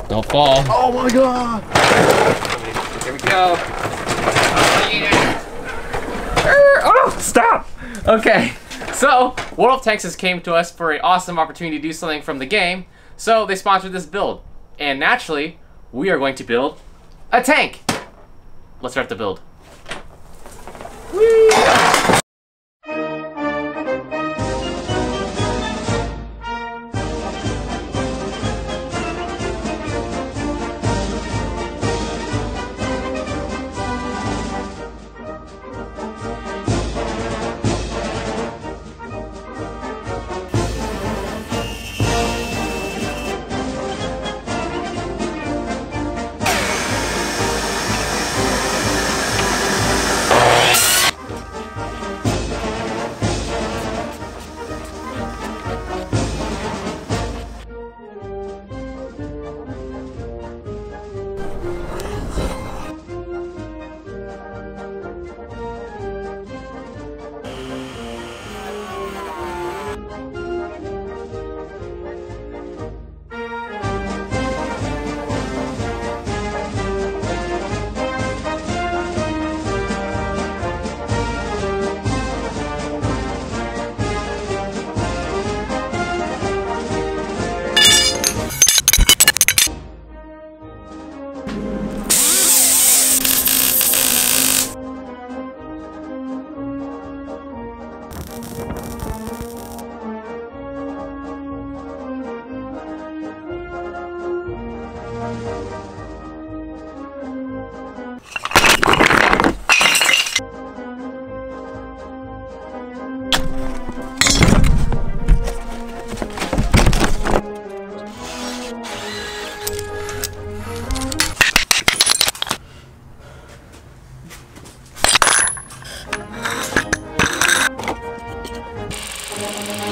Don't fall. Oh my god! Here we go. Oh, yeah. Oh, stop! Okay, so World of Tanks has came to us for an awesome opportunity to do something from the game. So they sponsored this build. And naturally, we are going to build a tank. Let's start the build. Whee!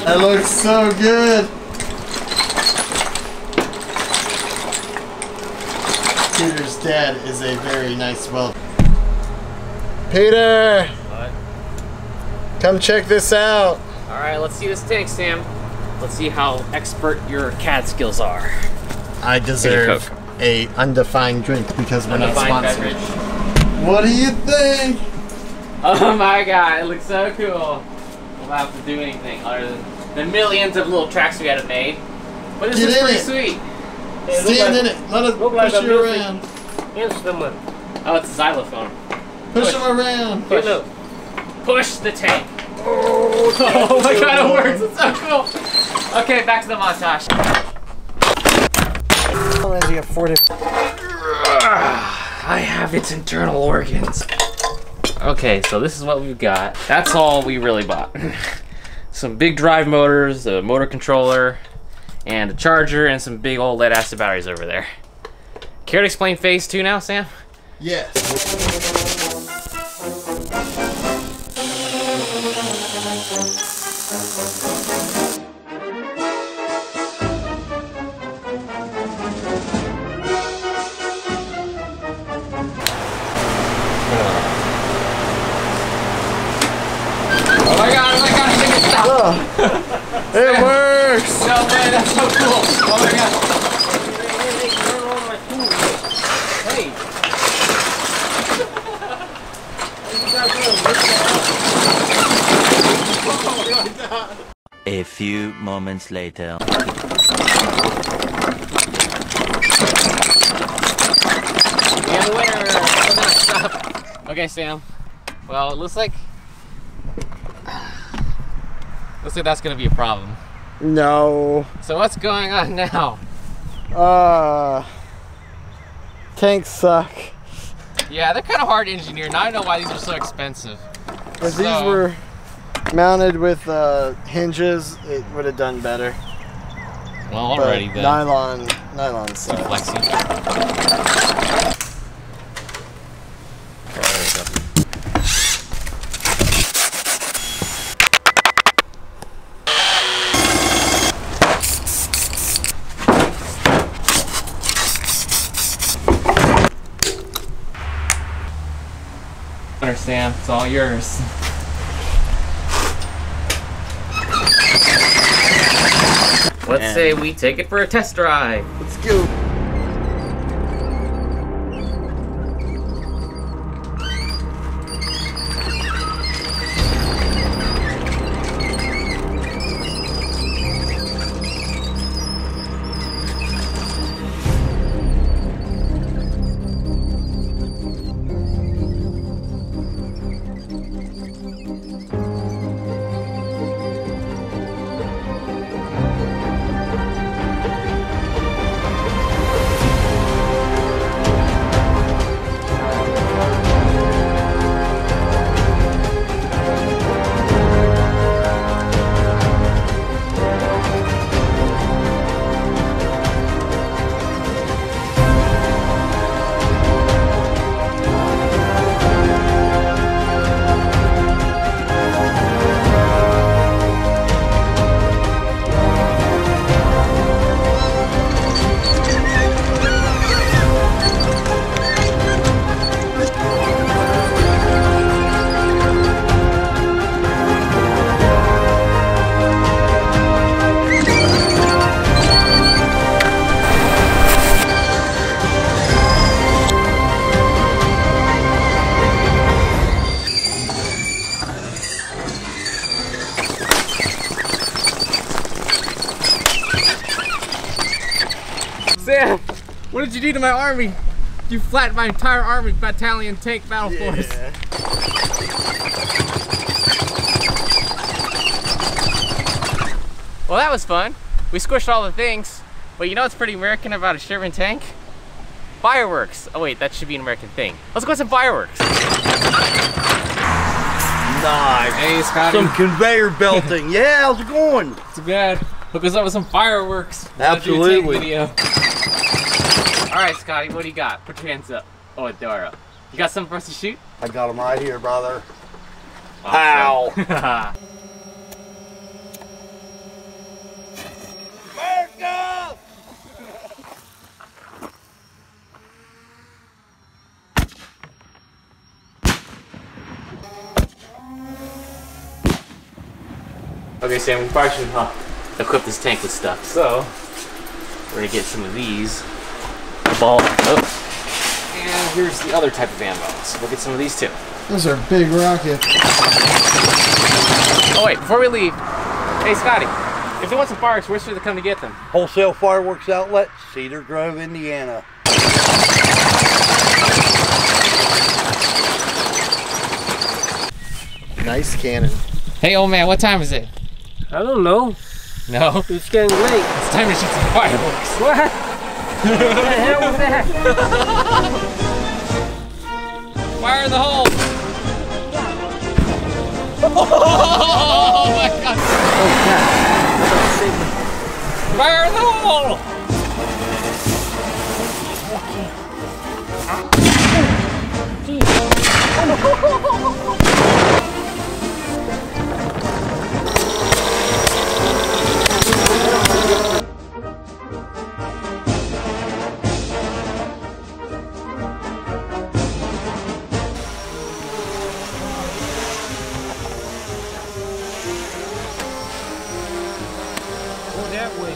That looks so good. Peter's dad is a very nice welder. Peter! What? Come check this out. Alright, let's see this tank, Sam. Let's see how expert your CAD skills are. I deserve a undefined drink because we're not sponsored. Beverage. What do you think? Oh my god, it looks so cool. We'll not have to do anything other than the millions of little tracks we had made. But this is pretty sweet. Stand in it. Let us push you around. Instrument. Oh, it's a xylophone. Push him around. Push the tank. Oh my god, it works. It's so cool. Okay, back to the montage. You have 4 different. I have its internal organs. Okay, so this is what we've got. That's all we really bought. Some big drive motors, a motor controller, and a charger, and some big old lead acid batteries over there. Care to explain phase 2 now, Sam? Yes. Oh my god, I think it's stopped. Oh, it works! No, man, that's so cool. Oh my god. Hey. A few moments later. And the winner. Stop. Okay, Sam. Well, it looks like that's gonna be a problem. No. So what's going on now? Tanks suck. Yeah, they're kind of hard to engineer. Now I know why these are so expensive. If these were mounted with hinges, it would have done better. Well, already then. Nylon sucks. Flexi. Sam, it's all yours. Let's say we take it for a test drive. Let's go. Sam, what did you do to my army? You flattened my entire army battalion tank battle force. Well, that was fun. We squished all the things, but you know what's pretty American about a Sherman tank? Fireworks. Oh wait, that should be an American thing. Let's go with some fireworks. Nice. Hey, Scotty. Some conveyor belting. Yeah, how's it going? Too bad. Hook us up with some fireworks. Absolutely. Video. All right, Scotty, what do you got? Put your hands up. Oh, Dara. You got something for us to shoot? I got them right here, brother. Awesome. Pow. Okay, Sam, we probably should equip this tank with stuff. So, we're gonna get some of these. A ball. Oh. And here's the other type of ammo. So we'll get some of these too. Those are big rockets. Oh wait, before we leave, hey Scotty, if they want some fireworks, where should they come to get them? Wholesale fireworks outlet, Cedar Grove, Indiana. Nice cannon. Hey old man, what time is it? I don't know. No? It's getting late. It's time to shoot some fireworks. What? What the hell was that? Fire in the hole! Oh my god! Oh, God. Fire in the hole! Go that way.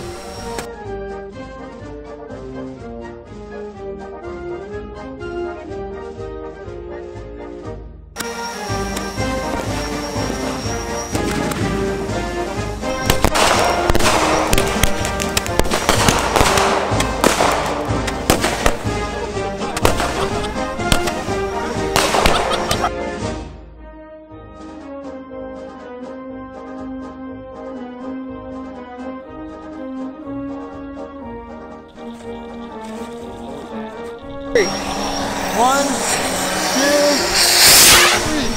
One, two, three.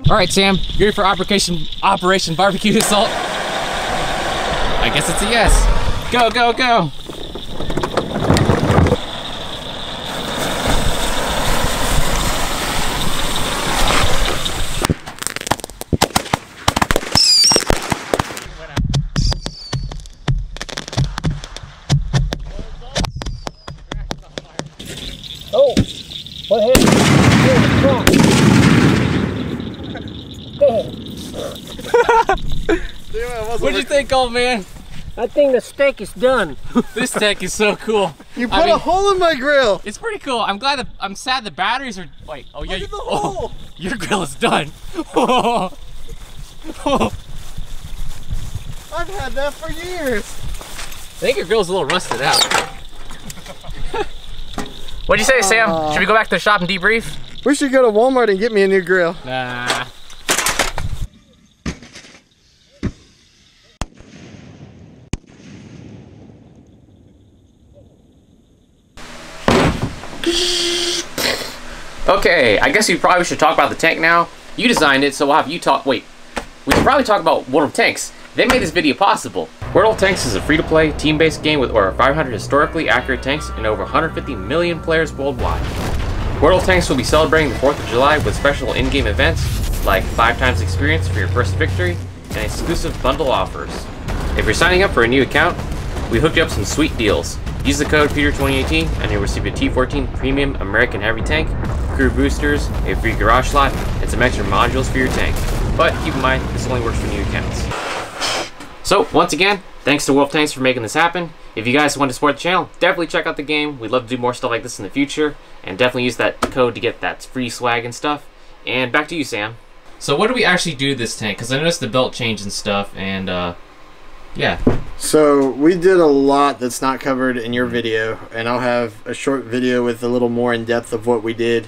All right, Sam, you ready for Operation Barbecue Assault? I guess it's a yes. Go, go, go. Oh, what happened? Here's the trunk. What'd you think, old man? I think the steak is done. This tech is so cool. You put a hole in my grill. It's pretty cool. I'm sad the batteries are. Wait. Oh yeah. Look at the oh, hole. your grill is done. I've had that for years. I think your grill's a little rusted out. What'd you say, Sam? Should we go back to the shop and debrief? We should go to Walmart and get me a new grill. Nah. Okay, I guess we probably should talk about the tank now. You designed it, so we'll have you talk. Wait, we should probably talk about World of Tanks. They made this video possible. World of Tanks is a free-to-play, team-based game with over 500 historically accurate tanks and over 150 million players worldwide. World of Tanks will be celebrating the 4th of July with special in-game events like 5 times experience for your first victory and exclusive bundle offers. If you're signing up for a new account, we hooked you up some sweet deals. Use the code PETER2018 and you'll receive a T14 Premium American Heavy Tank, crew boosters, a free garage slot, and some extra modules for your tank. But keep in mind, this only works for new accounts. So, once again, thanks to World of Tanks for making this happen. If you guys want to support the channel, definitely check out the game. We'd love to do more stuff like this in the future, and definitely use that code to get that free swag and stuff. And back to you, Sam. So what do we actually do to this tank? Because I noticed the belt change and stuff, and yeah. So we did a lot that's not covered in your video, and I'll have a short video with a little more in depth of what we did.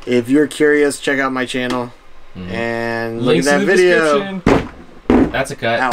If you're curious, check out my channel and look Links at that in the video. description. That's a cut. Out.